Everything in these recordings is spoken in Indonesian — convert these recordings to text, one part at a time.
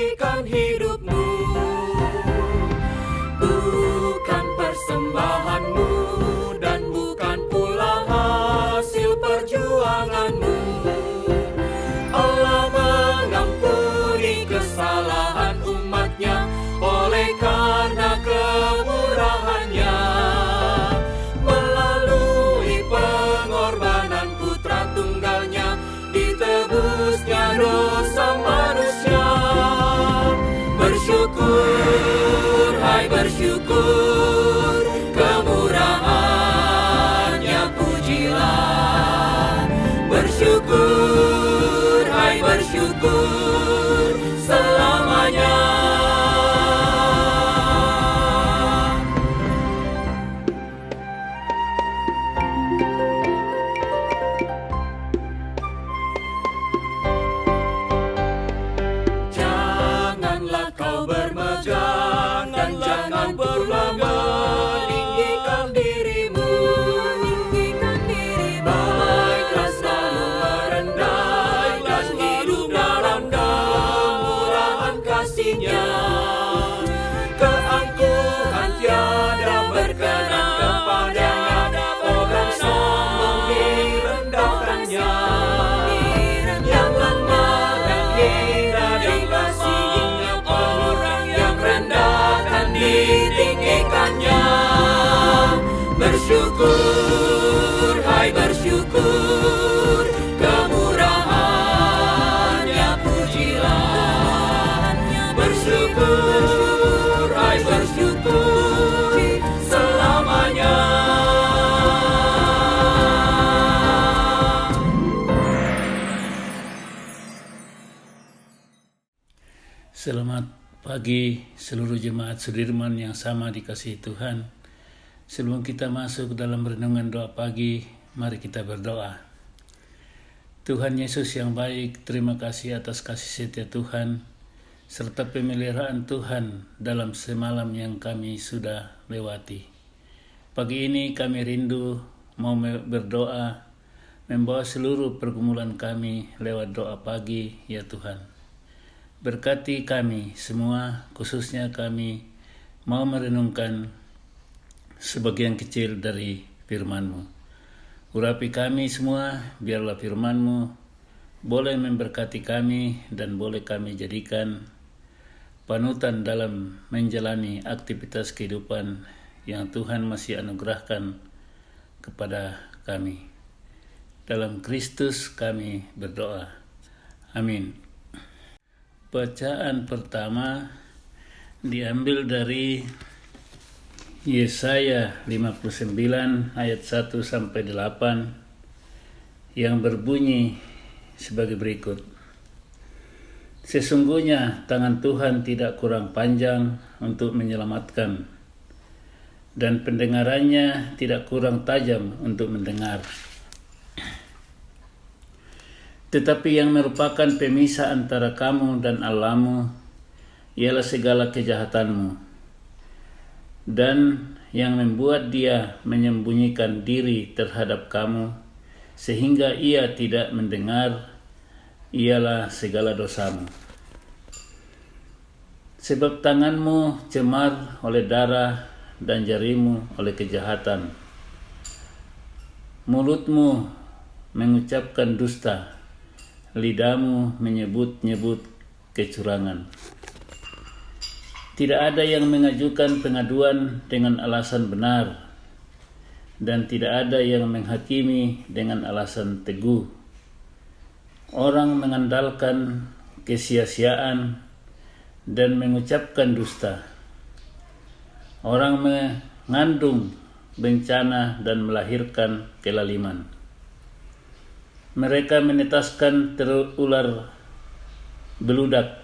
tinggikan hidupmu, bukan persembahanmu dan bukan pula hasil perjuanganmu. Allah mengampuni kesalahan umatnya oleh karena kemurahannya. Melalui pengorbanan putra tunggalnya, ditebusnya dosa manusia. Bersyukur, hai bersyukur, kemurahannya pujilah. Bersyukur, hai bersyukur, selamanya. Janganlah kau bermegah dan jangan berlagak, tinggikan dirimu, baiklah selalu merendah dan hidup dalam kemurahan kasih-Nya. Keangkuhan tiada berkenan kepadanya, orang sombong direndahkannya. Yang lemah dan hina dikasihinya, orang yang rendah akan ditinggikannya. Bersyukur, hai bersyukur, kemurahannya pujilah. Bersyukur, hai bersyukur, selamanya. Selamat pagi seluruh jemaat Sudirman yang sama dikasihi Tuhan. Sebelum kita masuk dalam renungan doa pagi, mari kita berdoa. Tuhan Yesus yang baik, terima kasih atas kasih setia Tuhan, serta pemeliharaan Tuhan dalam semalam yang kami sudah lewati. Pagi ini kami rindu mau berdoa, membawa seluruh pergumulan kami lewat doa pagi, ya Tuhan. Berkati kami semua, khususnya kami mau merenungkan sebagian kecil dari firman-Mu. Urapi kami semua, biarlah firman-Mu boleh memberkati kami dan boleh kami jadikan panutan dalam menjalani aktivitas kehidupan yang Tuhan masih anugerahkan kepada kami. Dalam Kristus kami berdoa. Amin. Bacaan pertama diambil dari Yesaya 59 ayat 1 sampai 8 yang berbunyi sebagai berikut. Sesungguhnya tangan Tuhan tidak kurang panjang untuk menyelamatkan, dan pendengarannya tidak kurang tajam untuk mendengar. Tetapi yang merupakan pemisah antara kamu dan Allahmu ialah segala kejahatanmu, dan yang membuat Dia menyembunyikan diri terhadap kamu sehingga Ia tidak mendengar ialah segala dosamu. Sebab tanganmu cemar oleh darah dan jarimu oleh kejahatan. Mulutmu mengucapkan dusta, lidahmu menyebut-nyebut kecurangan. Tidak ada yang mengajukan pengaduan dengan alasan benar, dan tidak ada yang menghakimi dengan alasan teguh. Orang mengandalkan kesia-siaan dan mengucapkan dusta. Orang mengandung bencana dan melahirkan kelaliman. Mereka menetaskan ular beludak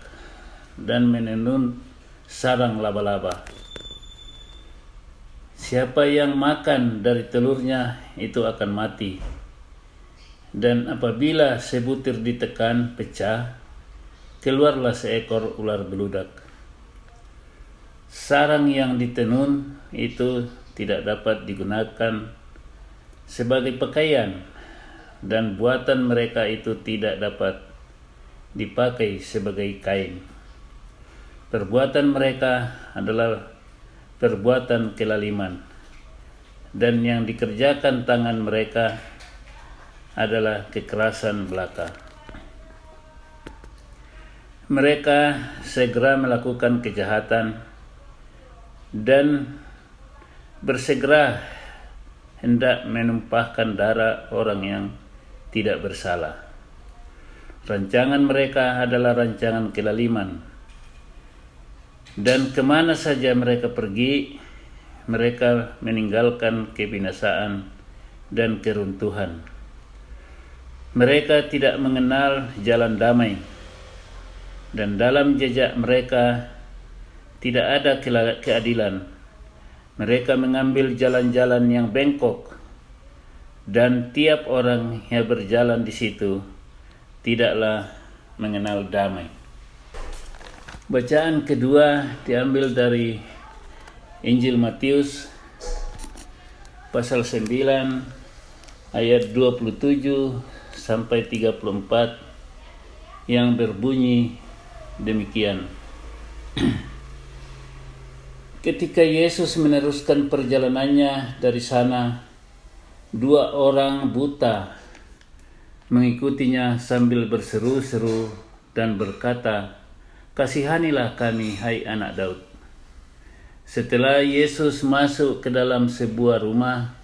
dan menenun sarang laba-laba. Siapa yang makan dari telurnya itu akan mati. Dan apabila sebutir ditekan pecah, keluarlah seekor ular beludak. Sarang yang ditenun itu tidak dapat digunakan sebagai pakaian, dan buatan mereka itu tidak dapat dipakai sebagai kain. Perbuatan mereka adalah perbuatan kelaliman, dan yang dikerjakan tangan mereka adalah kekerasan belaka. Mereka segera melakukan kejahatan dan bersegera hendak menumpahkan darah orang yang tidak bersalah. Rancangan mereka adalah rancangan kelaliman, dan kemana saja mereka pergi, mereka meninggalkan kebinasaan dan keruntuhan. Mereka tidak mengenal jalan damai, dan dalam jejak mereka tidak ada keadilan. Mereka mengambil jalan-jalan yang bengkok, dan tiap orang yang berjalan di situ tidaklah mengenal damai. Bacaan kedua diambil dari Injil Matius pasal 9 ayat 27 sampai 34 yang berbunyi demikian. Ketika Yesus meneruskan perjalanannya dari sana, 2 orang buta mengikutinya sambil berseru-seru dan berkata, "Kasihanilah kami, hai anak Daud." Setelah Yesus masuk ke dalam sebuah rumah,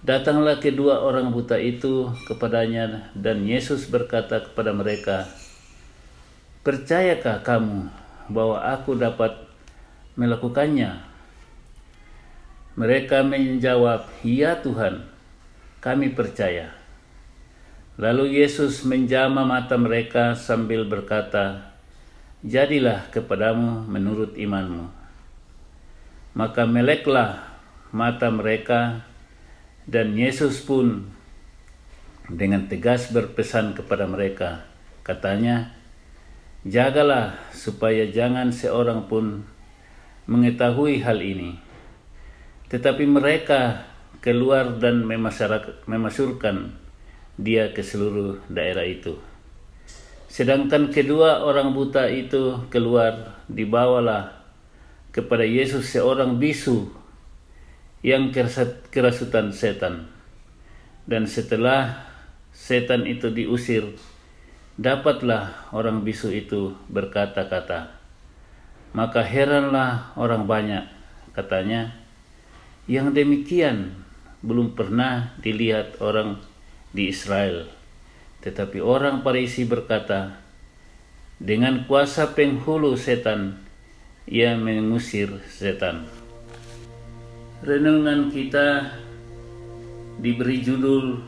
datanglah kedua orang buta itu kepadanya, dan Yesus berkata kepada mereka, "Percayakah kamu bahwa aku dapat melakukannya?" Mereka menjawab, "Ya Tuhan, kami percaya." Lalu Yesus menjamah mata mereka sambil berkata, "Jadilah kepadamu menurut imanmu." Maka meleklah mata mereka, dan Yesus pun dengan tegas berpesan kepada mereka, katanya, "Jagalah supaya jangan seorang pun mengetahui hal ini." Tetapi mereka keluar dan memasyurkan dia ke seluruh daerah itu. Sedangkan kedua orang buta itu keluar, dibawalah kepada Yesus seorang bisu yang kerasutan setan. Dan setelah setan itu diusir, dapatlah orang bisu itu berkata-kata. Maka heranlah orang banyak, katanya, "Yang demikian belum pernah dilihat orang di Israel." Tetapi orang Farisi berkata, "Dengan kuasa penghulu setan, ia mengusir setan." Renungan kita diberi judul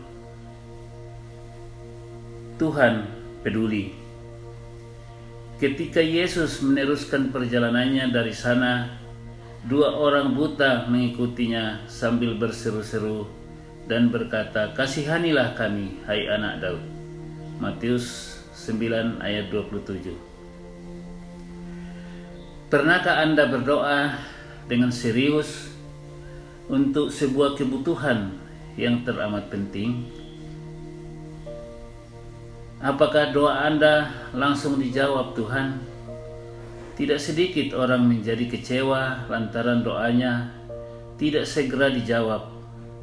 Tuhan peduli. Ketika Yesus meneruskan perjalanannya dari sana, 2 orang buta mengikutinya sambil berseru-seru dan berkata, "Kasihanilah kami, hai anak Daud." Matius 9 ayat 27. Pernahkah Anda berdoa dengan serius untuk sebuah kebutuhan yang teramat penting? Apakah doa Anda langsung dijawab Tuhan? Tidak sedikit orang menjadi kecewa lantaran doanya tidak segera dijawab,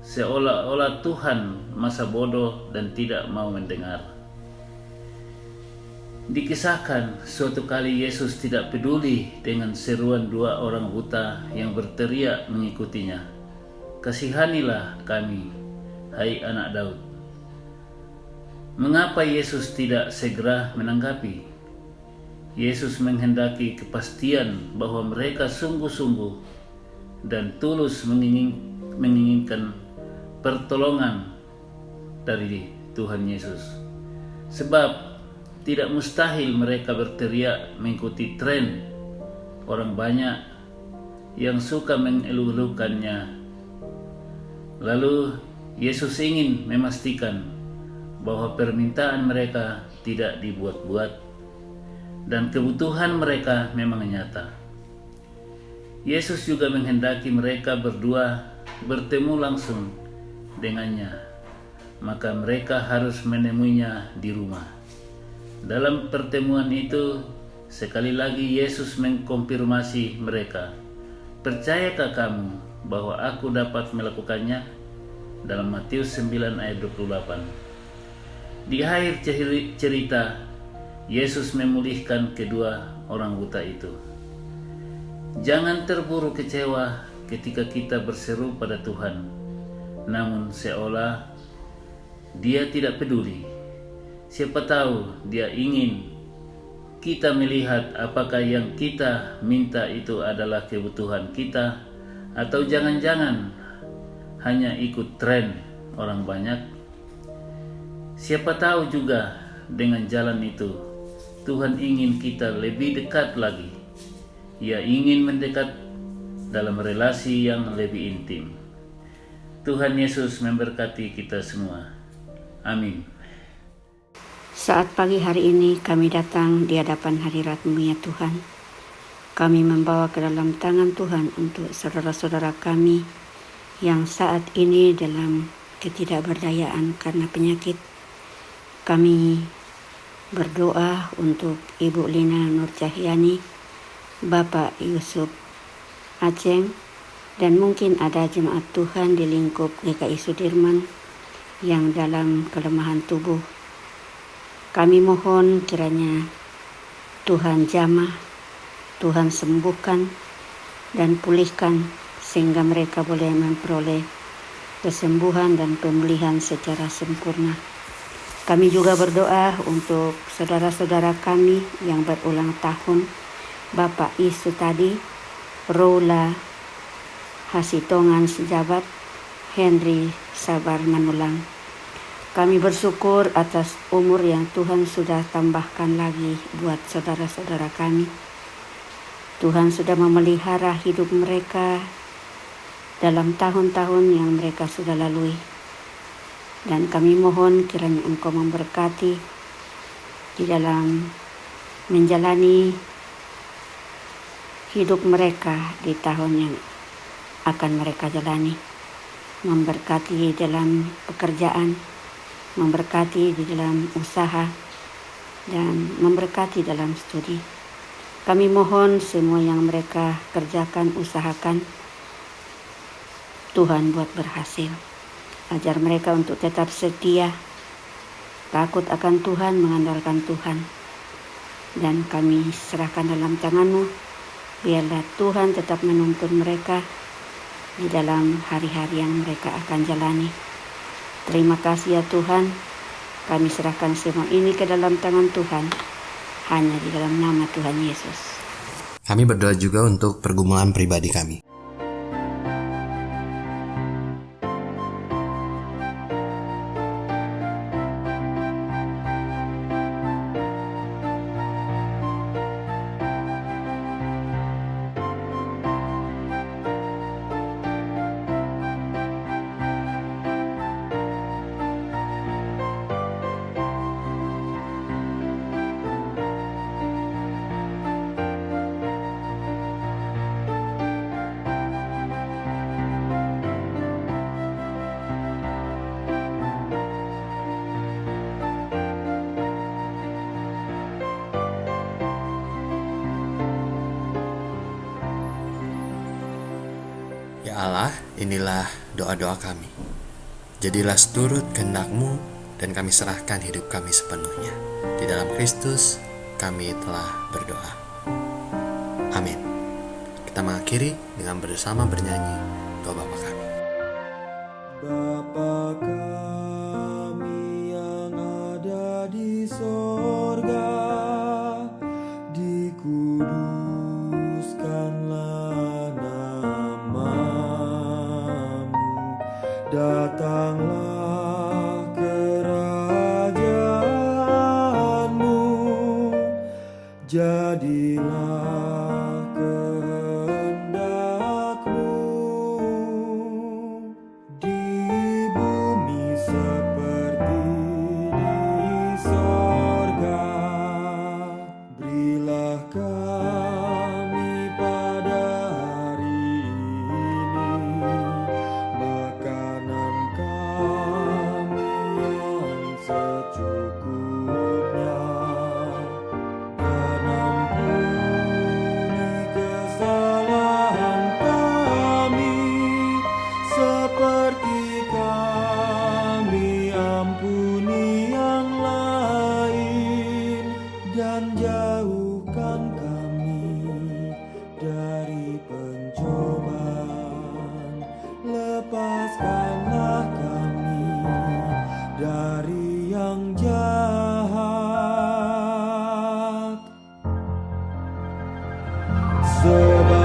seolah-olah Tuhan masa bodoh dan tidak mau mendengar. Dikisahkan suatu kali Yesus tidak peduli dengan seruan 2 orang buta yang berteriak mengikutinya, "Kasihanilah kami, hai anak Daud." Mengapa Yesus tidak segera menanggapi? Yesus menghendaki kepastian bahwa mereka sungguh-sungguh dan tulus menginginkan pertolongan dari Tuhan Yesus. Sebab tidak mustahil mereka berteriak mengikuti tren orang banyak yang suka mengeluh-elukannya. Lalu Yesus ingin memastikan bahwa permintaan mereka tidak dibuat-buat dan kebutuhan mereka memang nyata. Yesus juga menghendaki mereka berdua bertemu langsung dengannya, maka mereka harus menemuinya di rumah. Dalam pertemuan itu, Sekali lagi Yesus mengkonfirmasi mereka, "Percayakah kamu bahwa aku dapat melakukannya?" Dalam Matius 9 ayat 28. Di akhir cerita, Yesus memulihkan kedua orang buta itu. Jangan terburu kecewa ketika kita berseru pada Tuhan, namun seolah Dia tidak peduli. Siapa tahu Dia ingin kita melihat apakah yang kita minta itu adalah kebutuhan kita, atau jangan-jangan hanya ikut tren orang banyak. Siapa tahu juga dengan jalan itu Tuhan ingin kita lebih dekat lagi. Ia ingin mendekat dalam relasi yang lebih intim. Tuhan Yesus memberkati kita semua. Amin. Saat pagi hari ini kami datang di hadapan hadirat-Mu ya Tuhan. Kami membawa ke dalam tangan Tuhan untuk saudara-saudara kami yang saat ini dalam ketidakberdayaan karena penyakit. Kami berdoa untuk Ibu Lina Nur Cahyani, Bapak Yusuf Aceng, dan mungkin ada jemaat Tuhan di lingkup GKI Sudirman yang dalam kelemahan tubuh. Kami mohon kiranya Tuhan jamah, Tuhan sembuhkan dan pulihkan sehingga mereka boleh memperoleh kesembuhan dan pemulihan secara sempurna. Kami juga berdoa untuk saudara-saudara kami yang berulang tahun, Bapak Isu tadi, Rola Hasitongan Sejabat, Henry Sabar Manulang. Kami bersyukur atas umur yang Tuhan sudah tambahkan lagi buat saudara-saudara kami. Tuhan sudah memelihara hidup mereka dalam tahun-tahun yang mereka sudah lalui. Dan kami mohon kiranya Engkau memberkati di dalam menjalani hidup mereka di tahun yang akan mereka jalani. Memberkati dalam pekerjaan, memberkati di dalam usaha, dan memberkati dalam studi. Kami mohon semua yang mereka kerjakan, usahakan, Tuhan buat berhasil. Ajar mereka untuk tetap setia, takut akan Tuhan, mengandalkan Tuhan. Dan kami serahkan dalam tangan-Mu, biarlah Tuhan tetap menuntun mereka di dalam hari-hari yang mereka akan jalani. Terima kasih ya Tuhan, kami serahkan semua ini ke dalam tangan Tuhan, hanya di dalam nama Tuhan Yesus. Kami berdoa juga untuk pergumulan pribadi kami. Ya Allah, inilah doa-doa kami. Jadilah seturut kehendak-Mu dan kami serahkan hidup kami sepenuhnya. Di dalam Kristus kami telah berdoa. Amin. Kita mengakhiri dengan bersama bernyanyi doa Bapa kami. Bapa kami yang ada di sorga, dikuduskanlah nama-Mu, datanglah kerajaan-Mu, jadilah kehendak-Mu di bumi seperti di sorga. Berilah kami pada hari ini makanan kami yang secukupnya, dan jauhkan kami dari pencobaan, lepaskanlah kami dari yang jahat. Sebab